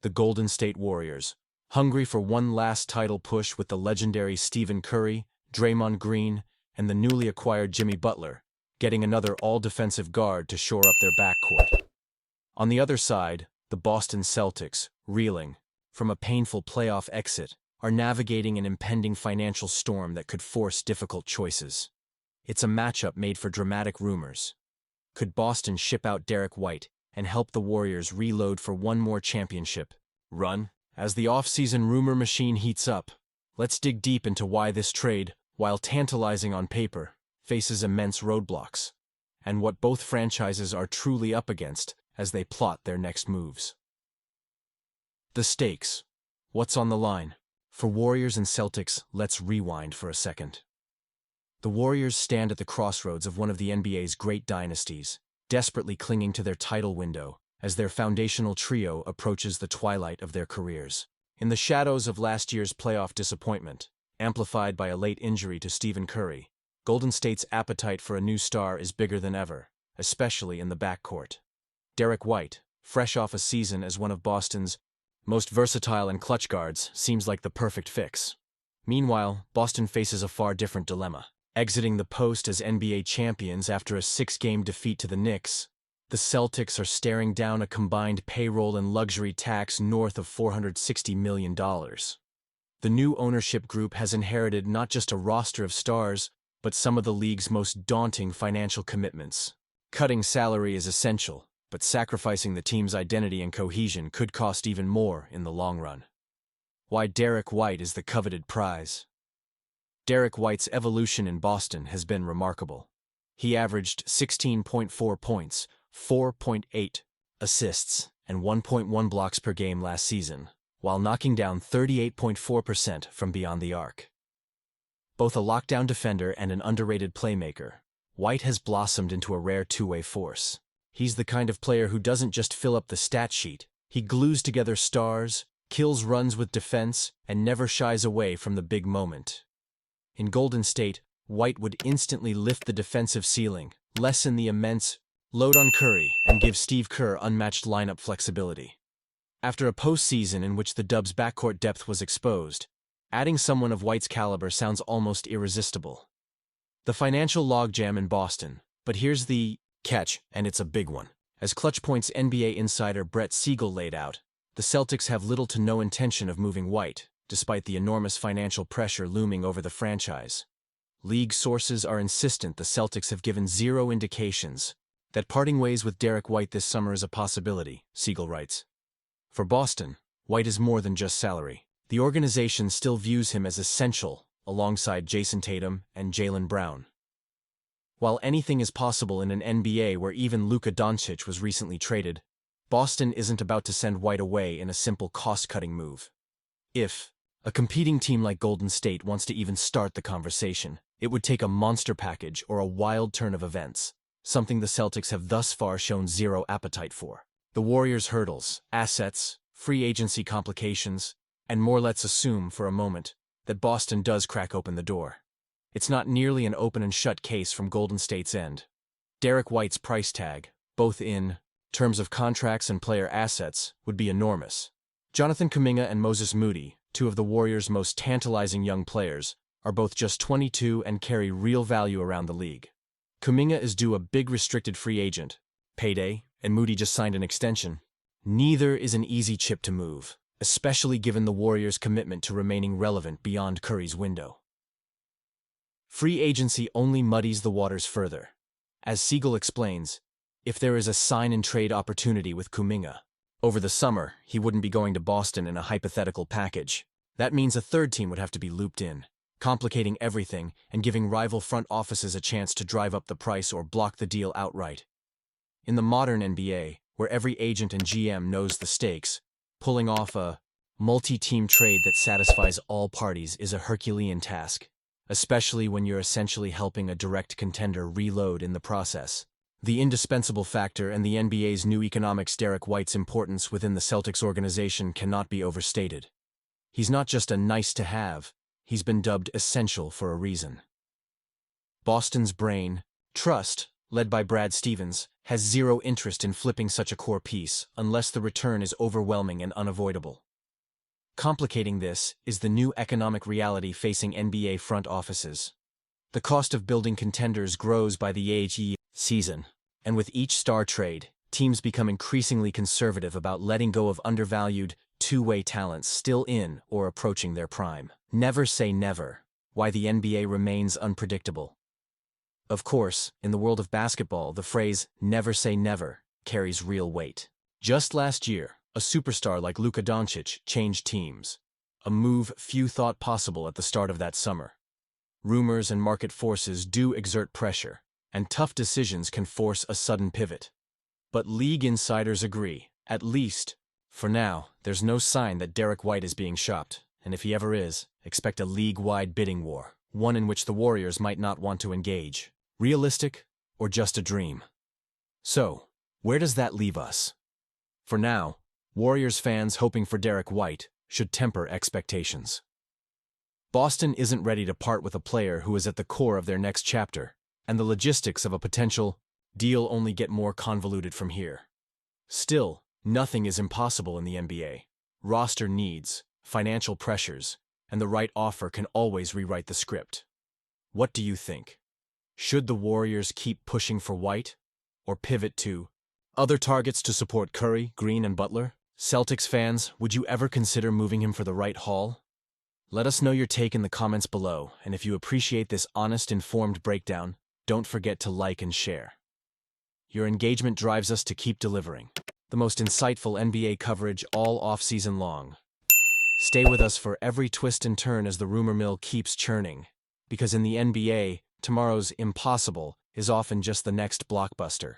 the Golden State Warriors, hungry for one last title push with the legendary Stephen Curry, Draymond Green, and the newly acquired Jimmy Butler, getting another all-defensive guard to shore up their backcourt. On the other side, the Boston Celtics, reeling from a painful playoff exit, are navigating an impending financial storm that could force difficult choices. It's a matchup made for dramatic rumors. Could Boston ship out Derrick White and help the Warriors reload for one more championship run? As the off-season rumor machine heats up, let's dig deep into why this trade, while tantalizing on paper, faces immense roadblocks, and what both franchises are truly up against as they plot their next moves. The stakes. What's on the line? For Warriors and Celtics, let's rewind for a second. The Warriors stand at the crossroads of one of the NBA's great dynasties, desperately clinging to their title window as their foundational trio approaches the twilight of their careers. In the shadows of last year's playoff disappointment, amplified by a late injury to Stephen Curry, Golden State's appetite for a new star is bigger than ever, especially in the backcourt. Derrick White, fresh off a season as one of Boston's most versatile and clutch guards, seems like the perfect fix. Meanwhile, Boston faces a far different dilemma. Exiting the post as NBA champions after a 6-game defeat to the Knicks, the Celtics are staring down a combined payroll and luxury tax north of $460 million. The new ownership group has inherited not just a roster of stars, but some of the league's most daunting financial commitments. Cutting salary is essential, but sacrificing the team's identity and cohesion could cost even more in the long run. Why Derrick White is the coveted prize. Derrick White's evolution in Boston has been remarkable. He averaged 16.4 points, 4.8 assists, and 1.1 blocks per game last season, while knocking down 38.4% from beyond the arc. Both a lockdown defender and an underrated playmaker, White has blossomed into a rare two-way force. He's the kind of player who doesn't just fill up the stat sheet, he glues together stars, kills runs with defense, and never shies away from the big moment. In Golden State, White would instantly lift the defensive ceiling, lessen the immense load on Curry, and give Steve Kerr unmatched lineup flexibility. After a postseason in which the Dubs' backcourt depth was exposed, adding someone of White's caliber sounds almost irresistible. The financial logjam in Boston, but here's the catch, and it's a big one. As Clutch Point's NBA insider Brett Siegel laid out, the Celtics have little to no intention of moving White, despite the enormous financial pressure looming over the franchise. League sources are insistent the Celtics have given zero indications that parting ways with Derrick White this summer is a possibility, Siegel writes. For Boston, White is more than just salary. The organization still views him as essential, alongside Jason Tatum and Jaylen Brown. While anything is possible in an NBA where even Luka Doncic was recently traded, Boston isn't about to send White away in a simple cost-cutting move. If a competing team like Golden State wants to even start the conversation, it would take a monster package or a wild turn of events, something the Celtics have thus far shown zero appetite for. The Warriors' hurdles, assets, free agency complications, and more. Let's assume for a moment that Boston does crack open the door. It's not nearly an open and shut case from Golden State's end. Derrick White's price tag, both in terms of contracts and player assets, would be enormous. Jonathan Kuminga and Moses Moody, two of the Warriors' most tantalizing young players, are both just 22 and carry real value around the league. Kuminga is due a big restricted free agent payday, and Moody just signed an extension. Neither is an easy chip to move, especially given the Warriors' commitment to remaining relevant beyond Curry's window. Free agency only muddies the waters further. As Siegel explains, if there is a sign-and-trade opportunity with Kuminga over the summer, he wouldn't be going to Boston in a hypothetical package. That means a third team would have to be looped in, complicating everything and giving rival front offices a chance to drive up the price or block the deal outright. In the modern NBA, where every agent and GM knows the stakes, pulling off a multi-team trade that satisfies all parties is a Herculean task, especially when you're essentially helping a direct contender reload in the process. The indispensable factor and the NBA's new economics. Derrick White's importance within the Celtics organization cannot be overstated. He's not just a nice-to-have, he's been dubbed essential for a reason. Boston's brain, trust, led by Brad Stevens, has zero interest in flipping such a core piece unless the return is overwhelming and unavoidable. Complicating this is the new economic reality facing NBA front offices. The cost of building contenders grows by the season, and with each star trade, teams become increasingly conservative about letting go of undervalued, two-way talents still in or approaching their prime. Never say never. Why the NBA remains unpredictable. Of course, in the world of basketball, the phrase, never say never, carries real weight. Just last year, a superstar like Luka Doncic changed teams, a move few thought possible at the start of that summer. Rumors and market forces do exert pressure, and tough decisions can force a sudden pivot. But league insiders agree, at least, for now, there's no sign that Derrick White is being shopped, and if he ever is, expect a league-wide bidding war, one in which the Warriors might not want to engage. Realistic, or just a dream? So, where does that leave us? For now, Warriors fans hoping for Derrick White should temper expectations. Boston isn't ready to part with a player who is at the core of their next chapter, and the logistics of a potential deal only get more convoluted from here. Still, nothing is impossible in the NBA. Roster needs, financial pressures, and the right offer can always rewrite the script. What do you think? Should the Warriors keep pushing for White, or pivot to other targets to support Curry, Green, and Butler? Celtics fans, would you ever consider moving him for the right haul? Let us know your take in the comments below, and if you appreciate this honest, informed breakdown, don't forget to like and share. Your engagement drives us to keep delivering the most insightful NBA coverage all off-season long. Stay with us for every twist and turn as the rumor mill keeps churning, because in the NBA, tomorrow's impossible is often just the next blockbuster.